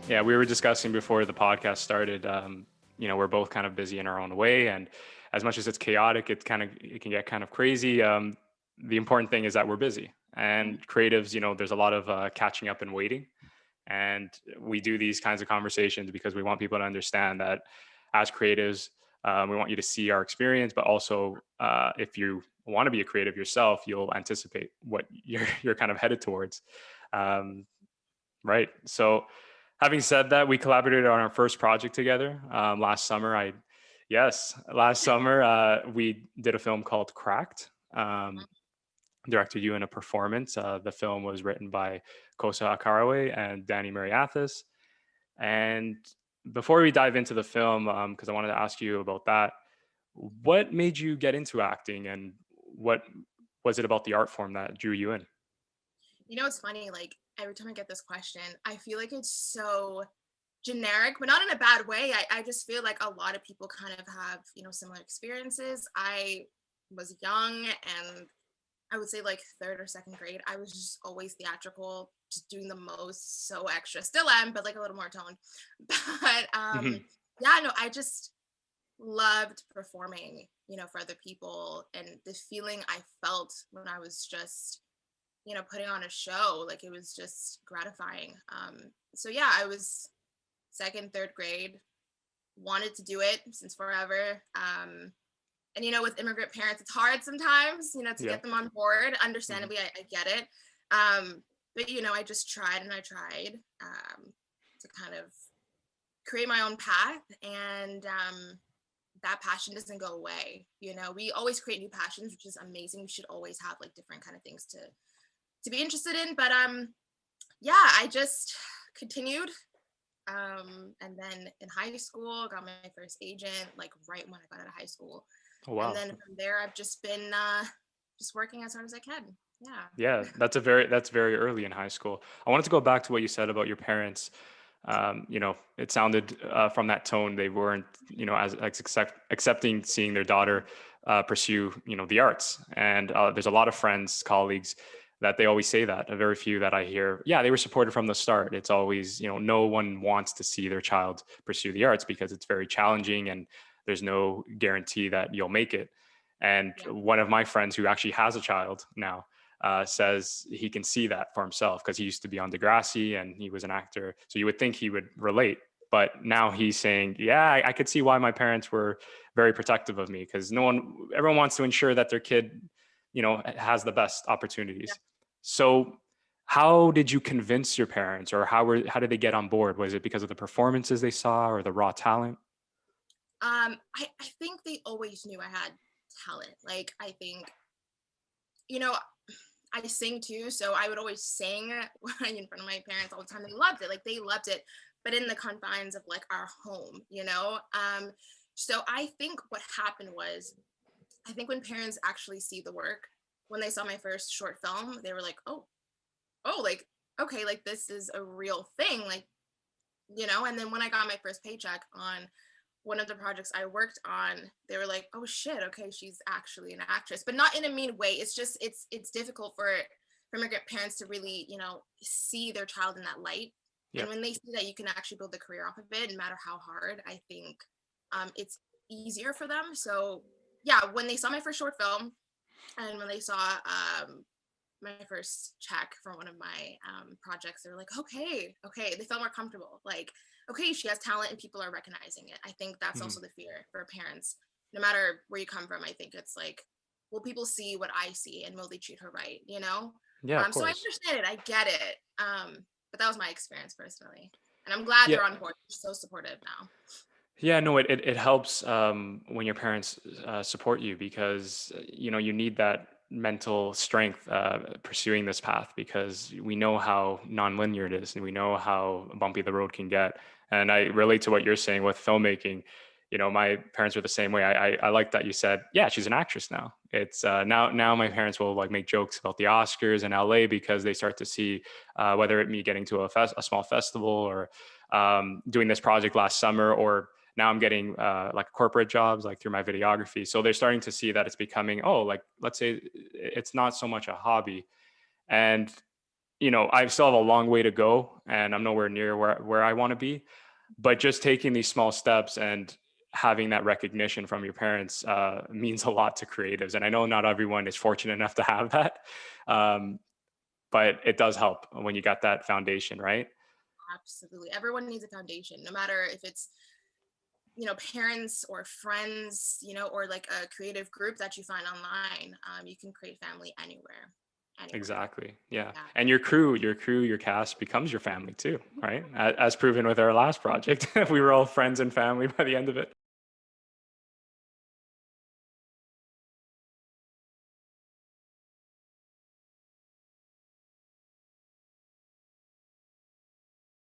Yeah, we were discussing before the podcast started. We're both kind of busy in our own way, and as much as it's chaotic, it can get kind of crazy. The important thing is that we're busy, Mhm. and creatives, there's a lot of catching up and waiting, and we do these kinds of conversations because we want people to understand that as creatives, we want you to see our experience, but also if you want to be a creative yourself, you'll anticipate what you're kind of headed towards. Um, Right. So, having said that, we collaborated on our first project together last summer. Last summer we did a film called Cracked. Directed you in a performance. The film was written by Kosa Akarawe and Danny Mariathis. And before we dive into the film, because I wanted to ask you about that, what made you get into acting, and what was it about the art form that drew you in? You know, it's funny, like every time I get this question, I feel like it's so generic, but not in a bad way. I just feel like a lot of people kind of have, similar experiences. I was young and I would say like third or second grade, I was just always theatrical, just doing the most, so extra. Still am, but like a little more toned. But Hmm. yeah, no, I just loved performing, for other people and the feeling I felt when I was just putting on a show, like it was just gratifying. So yeah, I was second, third grade, wanted to do it since forever. And with immigrant parents, it's hard sometimes, to Yeah. get them on board. Hmm. Understandably, I get it. But I just tried and I tried to kind of create my own path, and that passion doesn't go away. We always create new passions, which is amazing. We should always have like different kind of things to be interested in. But yeah, I just continued. And then in high school, got my first agent, like right when I got out of high school. Oh, And wow. then from there, I've just been just working as hard as I can. Yeah. Yeah, that's very early in high school. I wanted to go back to what you said about your parents. It sounded from that tone they weren't, as accepting seeing their daughter pursue, the arts. And there's a lot of friends, colleagues that they always say that. A very few that I hear, yeah, they were supported from the start. It's always, no one wants to see their child pursue the arts because it's very challenging and there's no guarantee that you'll make it. And Yeah. one of my friends who actually has a child now says he can see that for himself because he used to be on Degrassi and he was an actor. So you would think he would relate. But now he's saying, yeah, I could see why my parents were very protective of me because everyone wants to ensure that their kid, has the best Yeah. opportunities. So how did you convince your parents, or how did they get on board? Was it because of the performances they saw or the raw talent? I think they always knew I had talent. Like, I think, you know, I sing too, so I would always sing in front of my parents all the time. They loved it. Like, they loved it, but in the confines of like our home. So I think what happened was, I think when parents actually see the work, when they saw my first short film, they were like, oh, like, okay, like this is a real thing. Like, and then when I got my first paycheck on one of the projects I worked on, they were like, "Oh shit, okay, she's actually an actress," but not in a mean way. It's just it's difficult for immigrant parents to really see their child in that light, Yeah. and when they see that you can actually build a career off of it, no matter how hard, I think it's easier for them. So yeah, when they saw my first short film, and when they saw my first check for one of my projects, they were like, okay, they felt more comfortable. Like, okay, she has talent and people are recognizing it. I think that's Mhm. also the fear for parents. No matter where you come from, I think it's like, will people see what I see and will they treat her right? Yeah, of So I course. understand it. I get it. But that was my experience personally. And I'm glad Yeah. they're on board. They're so supportive now. Yeah, no, it helps when your parents support you because you need that mental strength pursuing this path because we know how nonlinear it is and we know how bumpy the road can get. And I relate to what you're saying with filmmaking. My parents were the same way. I like that you said, yeah, she's an actress now. It's now my parents will like make jokes about the Oscars in LA because they start to see whether it me getting to a small festival or doing this project last summer or now I'm getting like corporate jobs like through my videography. So they're starting to see that it's becoming, oh, like let's say it's not so much a hobby. And I still have a long way to go, and I'm nowhere near where I want to be. But just taking these small steps and having that recognition from your parents means a lot to creatives. And I know not everyone is fortunate enough to have that, um, but it does help when you got that foundation, right? Absolutely. Everyone needs a foundation, no matter if it's, parents or friends, or like a creative group that you find online. You can create family anywhere, anywhere. Exactly. Yeah. Yeah. And your cast becomes your family too, right? As proven with our last project. We were all friends and family by the end of it.